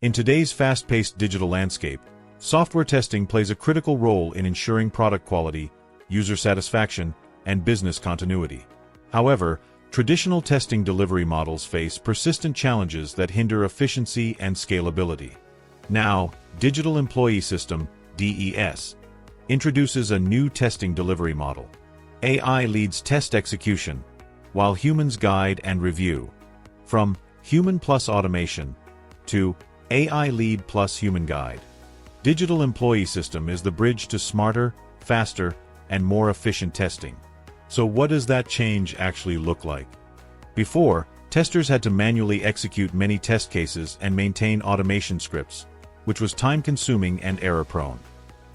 In today's fast-paced digital landscape, software testing plays a critical role in ensuring product quality, user satisfaction, and business continuity. However, traditional testing delivery models face persistent challenges that hinder efficiency and scalability. Now, Digital Employee System (DES) introduces a new testing delivery model. AI leads test execution, while humans guide and review. From human plus automation to AI lead plus human guide. Digital Employee System is the bridge to smarter, faster, and more efficient testing. So what does that change actually look like? Before, testers had to manually execute many test cases and maintain automation scripts, which was time-consuming and error-prone.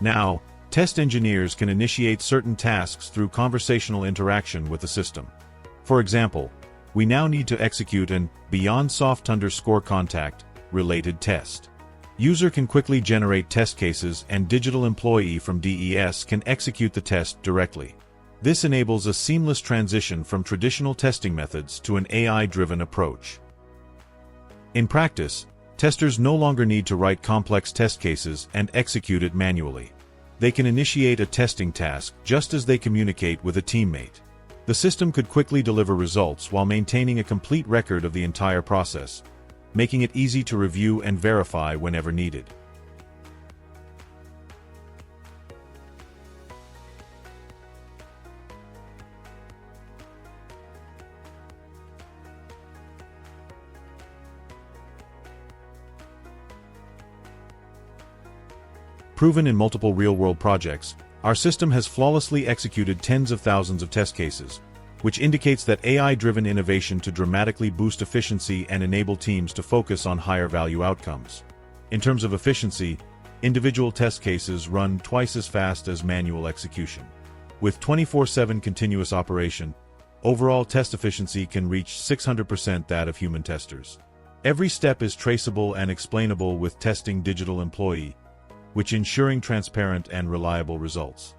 Now, test engineers can initiate certain tasks through conversational interaction with the system. For example, we now need to execute an beyond soft_contact related test. User can quickly generate test cases and digital employee from DES can execute the test directly. This enables a seamless transition from traditional testing methods to an AI-driven approach. In practice, testers no longer need to write complex test cases and execute it manually. They can initiate a testing task just as they communicate with a teammate. The system could quickly deliver results while maintaining a complete record of the entire process, making it easy to review and verify whenever needed. Proven in multiple real-world projects, our system has flawlessly executed tens of thousands of test cases, which indicates that AI-driven innovation to dramatically boost efficiency and enable teams to focus on higher-value outcomes. In terms of efficiency, individual test cases run twice as fast as manual execution. With 24/7 continuous operation, overall test efficiency can reach 600% that of human testers. Every step is traceable and explainable with testing digital employee, which ensuring transparent and reliable results.